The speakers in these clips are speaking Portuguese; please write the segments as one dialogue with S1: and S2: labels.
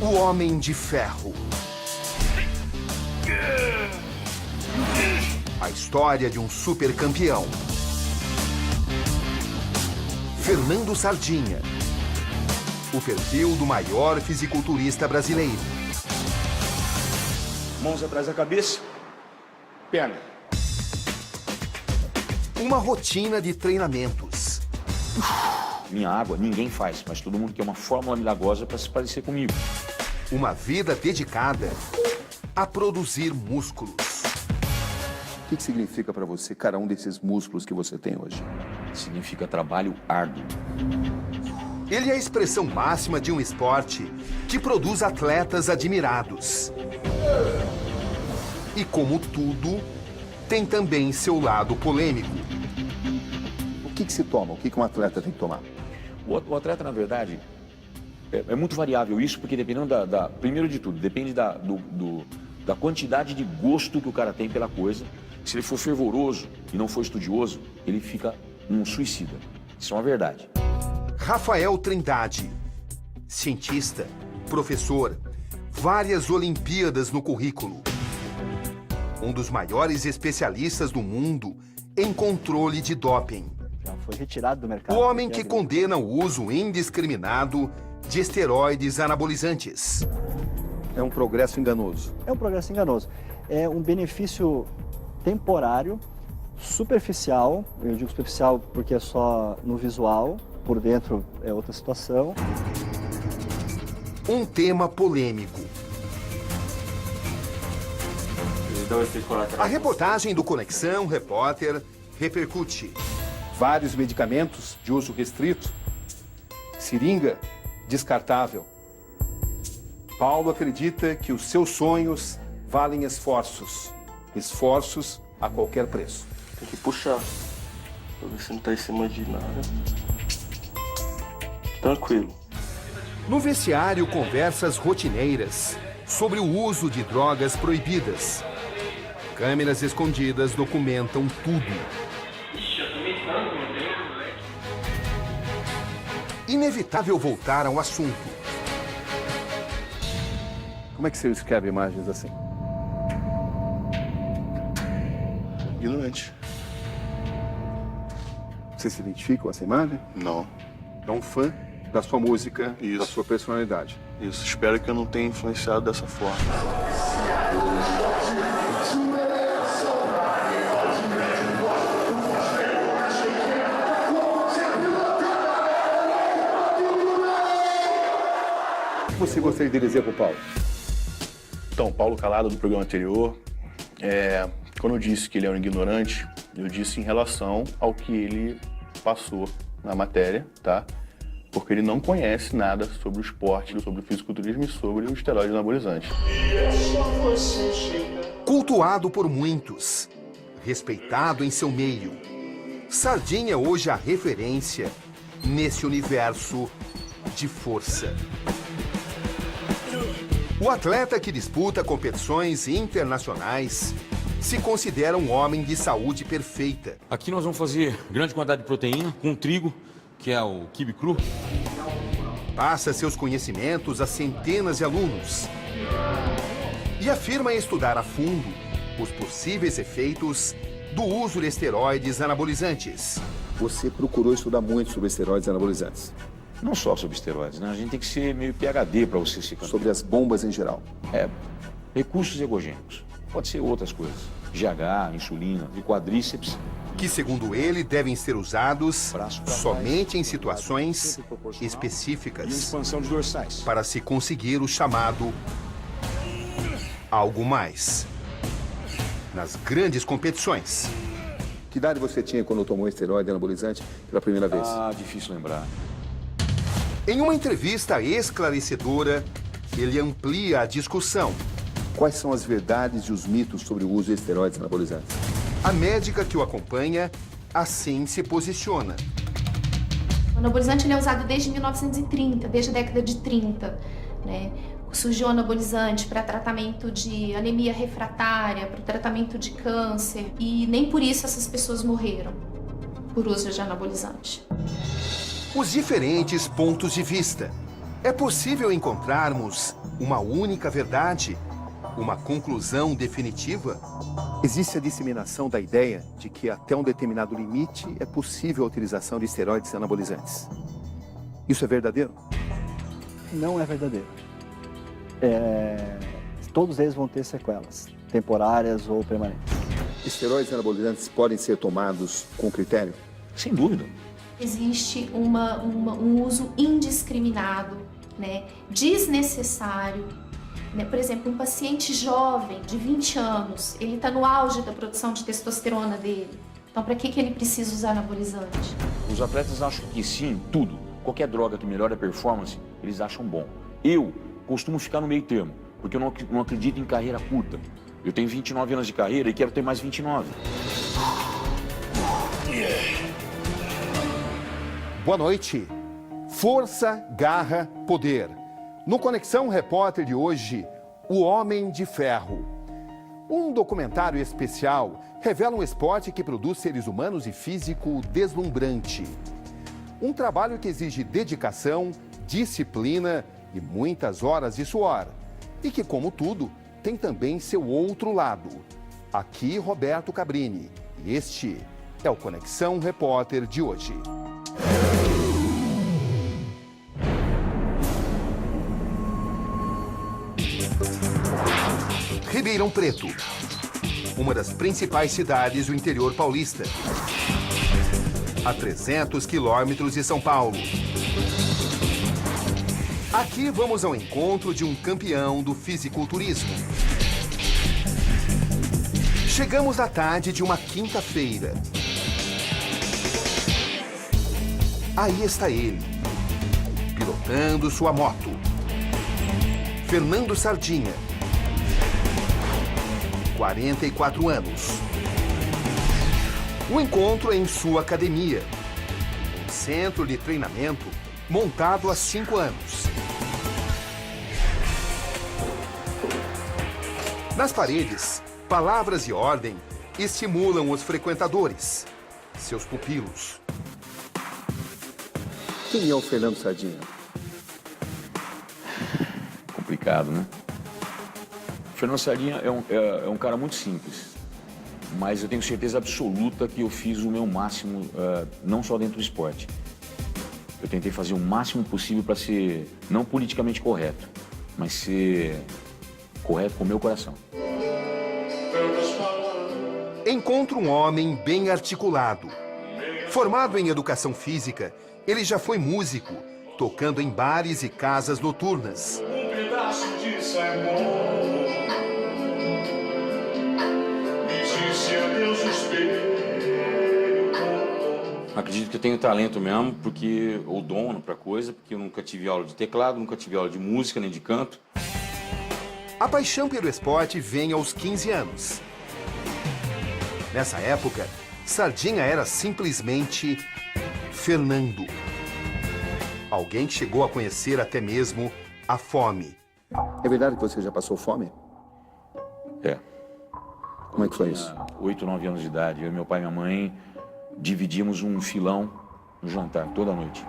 S1: O Homem de Ferro. A história de um supercampeão. Fernando Sardinha. O perfil do maior fisiculturista brasileiro.
S2: Mãos atrás da cabeça. Perna.
S1: Uma rotina de treinamentos.
S3: Minha água ninguém faz, mas todo mundo quer uma fórmula milagrosa para se parecer comigo.
S1: Uma vida dedicada a produzir músculos.
S4: O que significa para você cada um desses músculos que você tem hoje?
S3: Significa trabalho árduo.
S1: Ele é a expressão máxima de um esporte que produz atletas admirados. E como tudo, tem também seu lado polêmico.
S4: O que se toma? O que um atleta tem que tomar?
S3: O atleta, na verdade, é muito variável isso, porque dependendo primeiro de tudo, depende da quantidade de gosto que o cara tem pela coisa. Se ele for fervoroso e não for estudioso, ele fica um suicida. Isso é uma verdade.
S1: Rafael Trindade, cientista, professor, várias Olimpíadas no currículo. Um dos maiores especialistas do mundo em controle de doping.
S5: Já foi retirado do mercado.
S1: O homem que condena o uso indiscriminado de esteroides anabolizantes.
S4: É um progresso enganoso.
S5: É um progresso enganoso. É um benefício temporário, superficial. Eu digo superficial porque é só no visual, por dentro é outra situação.
S1: Um tema polêmico. A reportagem do Conexão Repórter repercute.
S4: Vários medicamentos de uso restrito. Seringa descartável. Paulo acredita que os seus sonhos valem esforços. Esforços a qualquer preço.
S6: Tem que puxar, pra ver se não tá em cima de nada. Tranquilo.
S1: No vestiário, conversas rotineiras sobre o uso de drogas proibidas. Câmeras escondidas documentam tudo. Inevitável voltar ao assunto.
S4: Como é que você escreve imagens assim?
S6: Ignorante.
S4: Você se identifica com essa imagem?
S6: Não.
S4: É um fã da sua música,
S6: Isso.
S4: da sua personalidade.
S6: Isso. Espero que eu não tenha influenciado dessa forma.
S4: O que você gostaria de dizer para o Paulo?
S6: Então, Paulo Calado, do programa anterior, quando eu disse que ele é um ignorante, eu disse em relação ao que ele passou na matéria, tá? Porque ele não conhece nada sobre o esporte, sobre o fisiculturismo e sobre o esteroide anabolizante.
S1: Cultuado por muitos, respeitado em seu meio, Sardinha hoje é a referência nesse universo de força. O atleta que disputa competições internacionais se considera um homem de saúde perfeita.
S3: Aqui nós vamos fazer grande quantidade de proteína com trigo, que é o quibe cru.
S1: Passa seus conhecimentos a centenas de alunos e afirma estudar a fundo os possíveis efeitos do uso de esteroides anabolizantes.
S4: Você procurou estudar muito sobre esteroides anabolizantes.
S3: Não só sobre esteroides, né? A gente tem que ser meio PhD para você se
S4: Sobre as bombas em geral.
S3: recursos ergogênicos. Pode ser outras coisas. GH, insulina, e quadríceps.
S1: Que, segundo ele, devem ser usados
S3: Braço pra
S1: somente
S3: trás,
S1: em situações
S3: sempre proporcional, e
S1: específicas
S3: expansão de dorsais.
S1: para se conseguir o chamado algo mais nas grandes competições.
S4: Que idade você tinha quando tomou esteroide anabolizante pela primeira vez?
S3: Difícil lembrar.
S1: Em uma entrevista esclarecedora, ele amplia a discussão.
S4: Quais são as verdades e os mitos sobre o uso de esteroides anabolizantes?
S1: A médica que o acompanha assim se posiciona.
S7: O anabolizante ele é usado desde 1930, desde a década de 30, né? Surgiu o anabolizante para tratamento de anemia refratária, para o tratamento de câncer, e nem por isso essas pessoas morreram por uso de anabolizante.
S1: Os diferentes pontos de vista, É possível encontrarmos uma única verdade, uma conclusão definitiva?
S4: Existe a disseminação da ideia de que até um determinado limite é possível a utilização de esteroides anabolizantes. Isso é verdadeiro?
S5: Não é verdadeiro. Todos eles vão ter sequelas, temporárias ou permanentes.
S4: Esteroides anabolizantes podem ser tomados com critério?
S3: Sem dúvida.
S7: Existe um uso indiscriminado, né, desnecessário. Né? Por exemplo, um paciente jovem, de 20 anos, ele está no auge da produção de testosterona dele. Então, para que ele precisa usar anabolizante?
S3: Os atletas acham que sim, tudo. Qualquer droga que melhore a performance, eles acham bom. Eu costumo ficar no meio termo, porque eu não acredito em carreira curta. Eu tenho 29 anos de carreira e quero ter mais 29.
S1: Boa noite. Força, garra, poder. No Conexão Repórter de hoje, O Homem de Ferro. Um documentário especial revela um esporte que produz seres humanos e físico deslumbrante. Um trabalho que exige dedicação, disciplina e muitas horas de suor. E que, como tudo, tem também seu outro lado. Aqui, Roberto Cabrini. E este é o Conexão Repórter de hoje. Ribeirão Preto, uma das principais cidades do interior paulista. A 300 quilômetros de São Paulo. Aqui vamos ao encontro de um campeão do fisiculturismo. Chegamos à tarde de uma quinta-feira. Aí está ele, pilotando sua moto. Fernando Sardinha, 44 anos. O encontro é em sua academia, um centro de treinamento montado há 5 anos. Nas paredes, palavras de ordem estimulam os frequentadores, seus pupilos.
S4: Quem é o Fernando Sardinha?
S3: Complicado, né? O Fernando Sardinha é um cara muito simples, mas eu tenho certeza absoluta que eu fiz o meu máximo, não só dentro do esporte. Eu tentei fazer o máximo possível para ser, não politicamente correto, mas ser correto com o meu coração.
S1: Encontra um homem bem articulado. Formado em educação física, ele já foi músico, tocando em bares e casas noturnas.
S8: Um pedaço disso é bom. Me disse adeus no espelho.
S3: Acredito que eu tenho talento mesmo, porque ou dom para coisa, porque eu nunca tive aula de teclado, nunca tive aula de música nem de canto.
S1: A paixão pelo esporte vem aos 15 anos. Nessa época, Sardinha era simplesmente Fernando. Alguém que chegou a conhecer até mesmo a fome.
S4: É verdade que você já passou fome?
S3: É.
S4: Como é que foi isso?
S3: 8, 9 anos de idade, eu e meu pai e minha mãe dividíamos um filão no jantar toda noite.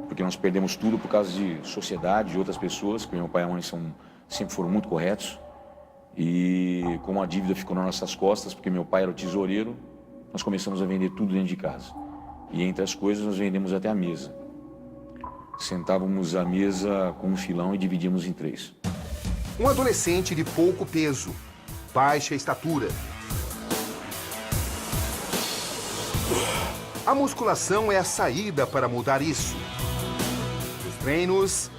S3: Porque nós perdemos tudo por causa de sociedade, de outras pessoas, que meu pai e minha mãe sempre foram muito corretos. E como a dívida ficou nas nossas costas, porque meu pai era o tesoureiro, nós começamos a vender tudo dentro de casa. E entre as coisas nós vendemos até a mesa. Sentávamos à mesa com um filão e dividíamos em 3.
S1: Um adolescente de pouco peso, baixa estatura. A musculação é a saída para mudar isso. Os treinos,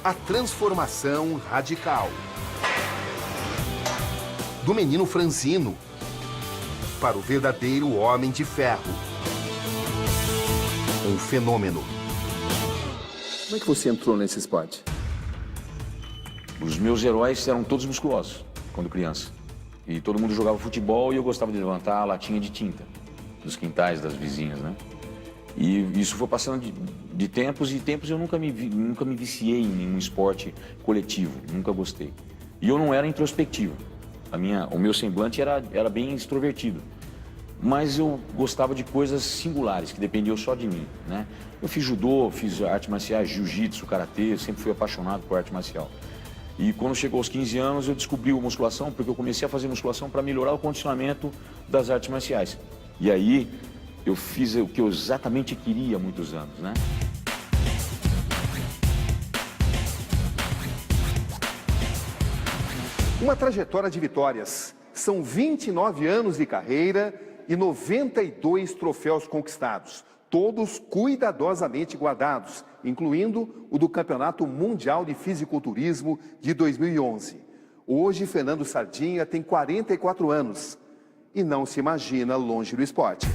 S1: a transformação radical. Do menino franzino para o verdadeiro homem de ferro. Um fenômeno.
S4: Como é que você entrou nesse esporte?
S3: Os meus heróis eram todos musculosos, quando criança. E todo mundo jogava futebol e eu gostava de levantar a latinha de tinta dos quintais das vizinhas, né? E isso foi passando de tempos e tempos. Eu nunca me viciei em um esporte coletivo, nunca gostei. E eu não era introspectivo. O meu semblante era bem extrovertido. mas eu gostava de coisas singulares, que dependiam só de mim, né? Eu fiz judô, fiz artes marciais, jiu-jitsu, karatê, sempre fui apaixonado por arte marcial. E quando chegou aos 15 anos, eu descobri a musculação, porque eu comecei a fazer musculação para melhorar o condicionamento das artes marciais. E aí, eu fiz o que eu exatamente queria há muitos anos, né?
S1: Uma trajetória de vitórias. São 29 anos de carreira e 92 troféus conquistados, todos cuidadosamente guardados, incluindo o do Campeonato Mundial de Fisiculturismo de 2011. Hoje, Fernando Sardinha tem 44 anos e não se imagina longe do esporte.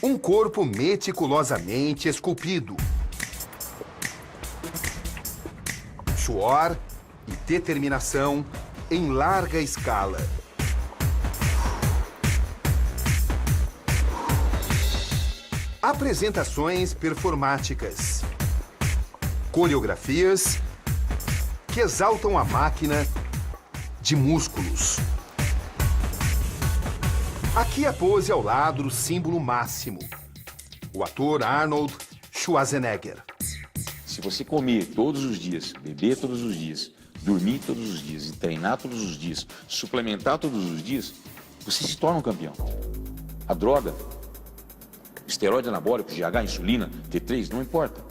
S1: Um corpo meticulosamente esculpido. Suor e determinação em larga escala. Apresentações performáticas. Coreografias que exaltam a máquina de músculos. Aqui a pose ao lado do símbolo máximo. O ator Arnold Schwarzenegger.
S3: Se você comer todos os dias, beber todos os dias, dormir todos os dias e treinar todos os dias, suplementar todos os dias, você se torna um campeão. A droga, esteroide anabólico, GH, insulina, T3, não importa.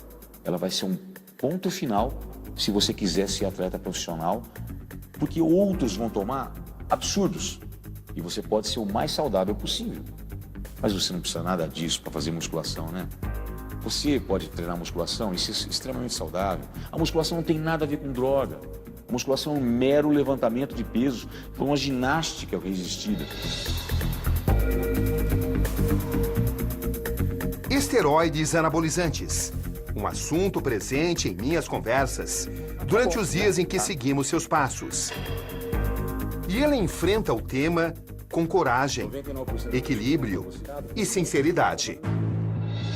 S3: Ela vai ser um ponto final se você quiser ser atleta profissional, porque outros vão tomar absurdos e você pode ser o mais saudável possível. Mas você não precisa nada disso para fazer musculação, né? Você pode treinar musculação e ser extremamente saudável. A musculação não tem nada a ver com droga. A musculação é um mero levantamento de pesos, foi uma ginástica resistida.
S1: Esteroides anabolizantes. Um assunto presente em minhas conversas durante os dias em que seguimos seus passos. E ele enfrenta o tema com coragem, equilíbrio e sinceridade.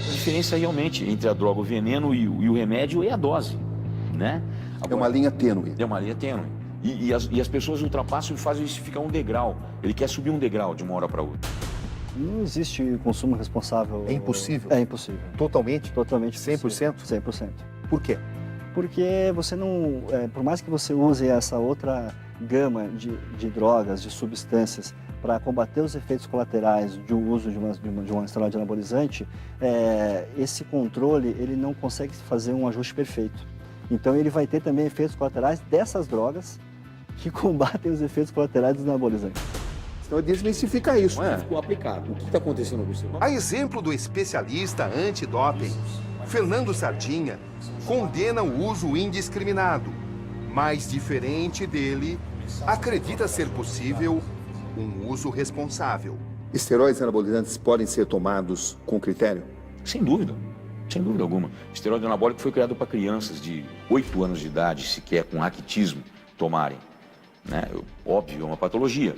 S3: A diferença realmente entre a droga, o veneno e o remédio é a dose, né?
S4: É uma linha tênue.
S3: É uma linha tênue. E as pessoas ultrapassam e fazem isso ficar um degrau. Ele quer subir um degrau de uma hora para outra.
S5: Não existe consumo responsável.
S4: É impossível?
S5: É impossível.
S4: Totalmente?
S5: Totalmente
S4: 100%?
S5: 100%.
S4: Por quê?
S5: Porque você não... por mais que você use essa outra gama de drogas, de substâncias, para combater os efeitos colaterais do uso de uma esteroide anabolizante, esse controle ele não consegue fazer um ajuste perfeito. Então ele vai ter também efeitos colaterais dessas drogas que combatem os efeitos colaterais dos anabolizantes.
S4: Então desmistifica isso.
S3: Não é? Ficou aplicado. O que está acontecendo com você?
S1: A exemplo do especialista antidoping, Fernando Sardinha condena o uso indiscriminado, mas diferente dele, acredita ser possível um uso responsável.
S4: Esteroides anabolizantes podem ser tomados com critério?
S3: Sem dúvida alguma. O esteroide anabólico foi criado para crianças de 8 anos de idade, sequer com raquitismo, tomarem. Né? Óbvio, é uma patologia.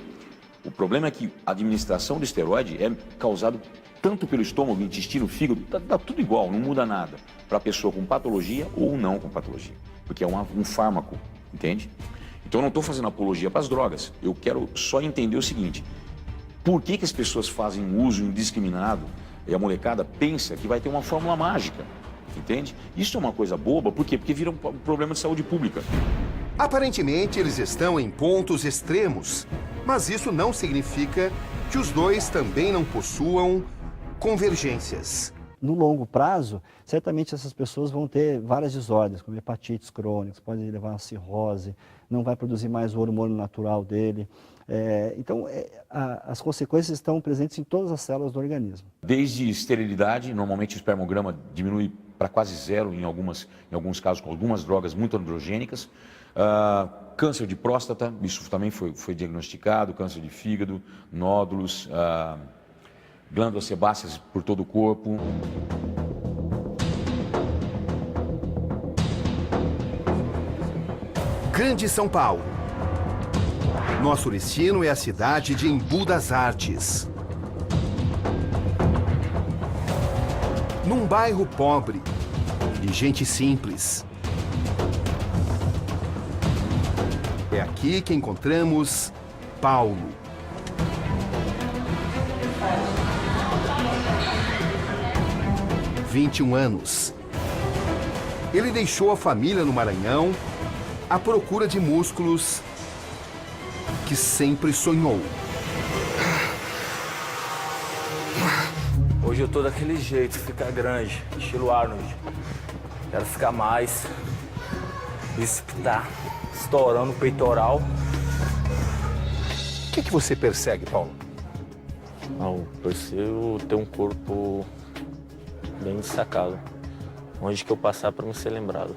S3: O problema é que a administração do esteroide é causado tanto pelo estômago, intestino, fígado, dá tudo igual, não muda nada para a pessoa com patologia ou não com patologia, porque é um fármaco, entende? Então eu não estou fazendo apologia para as drogas, eu quero só entender o seguinte: por que as pessoas fazem um uso indiscriminado e a molecada pensa que vai ter uma fórmula mágica, entende? Isso é uma coisa boba, por quê? Porque vira um problema de saúde pública.
S1: Aparentemente, eles estão em pontos extremos, mas isso não significa que os dois também não possuam convergências.
S5: No longo prazo, certamente essas pessoas vão ter várias desordens, como hepatites crônicas, podem levar a cirrose, não vai produzir mais o hormônio natural dele. Então, as consequências estão presentes em todas as células do organismo.
S3: Desde esterilidade, normalmente o espermograma diminui para quase zero em alguns casos, com algumas drogas muito androgênicas. Câncer de próstata, isso também foi diagnosticado, câncer de fígado, nódulos, glândulas sebáceas por todo o corpo.
S1: Grande São Paulo. Nosso destino é a cidade de Embu das Artes. Num bairro pobre, de gente simples. É aqui que encontramos Paulo. 21 anos. Ele deixou a família no Maranhão à procura de músculos que sempre sonhou.
S9: Hoje eu tô daquele jeito, ficar grande, estilo Arnold. Quero ficar mais. Bíceps tá estourando o peitoral.
S1: O que você persegue, Paulo?
S9: Não, preciso ter um corpo bem destacado. Onde que eu passar para me ser lembrado.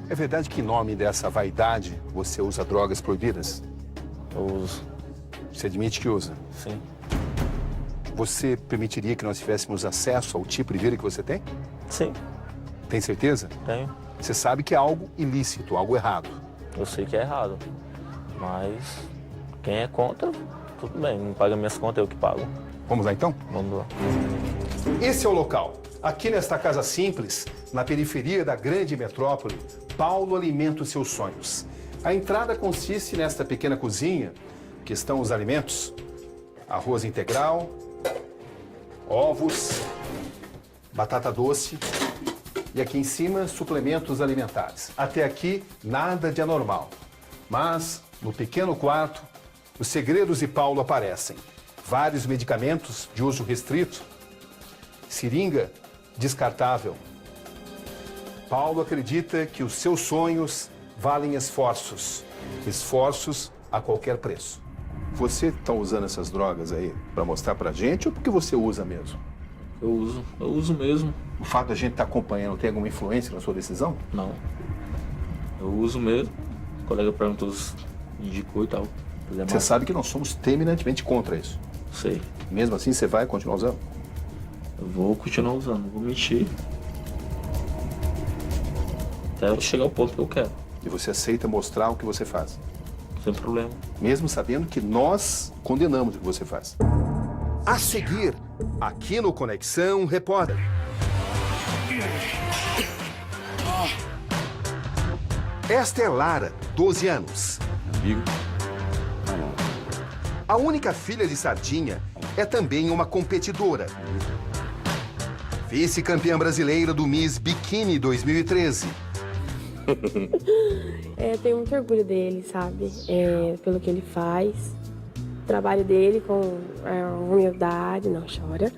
S1: É verdade que em nome dessa vaidade você usa drogas proibidas?
S9: Eu uso,
S1: Você admite que usa?
S9: sim.
S1: Você permitiria que nós tivéssemos acesso ao tipo de vida que você tem?
S9: Sim,
S1: Tem certeza?
S9: tenho.
S1: Você sabe que é algo ilícito, algo errado.
S9: Eu sei que é errado. Mas quem é contra, tudo bem. Não paga minhas contas, eu que pago.
S1: Vamos lá então?
S9: Vamos lá.
S1: Esse é o local. Aqui nesta casa simples, na periferia da grande metrópole, Paulo alimenta os seus sonhos. A entrada consiste nesta pequena cozinha, que estão os alimentos: arroz integral, ovos, batata doce e aqui em cima suplementos alimentares. Até aqui, nada de anormal. Mas, no pequeno quarto, os segredos de Paulo aparecem. Vários medicamentos de uso restrito, seringa descartável. Paulo acredita que os seus sonhos valem esforços. Esforços a qualquer preço. Você está usando essas drogas aí para mostrar pra gente ou porque você usa mesmo?
S9: Eu uso mesmo.
S1: O fato da gente estar acompanhando tem alguma influência na sua decisão?
S9: Não. Eu uso mesmo. O colega perguntou se indicou e tal.
S1: Você sabe que nós somos terminantemente contra isso.
S9: Sei.
S1: Mesmo assim, você vai continuar usando?
S9: Eu vou continuar usando, não vou mentir. Até eu chegar ao ponto que eu quero.
S1: E você aceita mostrar o que você faz?
S9: Sem problema.
S1: Mesmo sabendo que nós condenamos o que você faz. A seguir, aqui no Conexão Repórter. Esta é Lara, 12 anos.
S3: Amigo.
S1: A única filha de Sardinha é também uma competidora. Vice-campeã brasileira do Miss Bikini 2013.
S10: Tenho muito orgulho dele, sabe? Pelo que ele faz. O trabalho dele com humildade, não chora.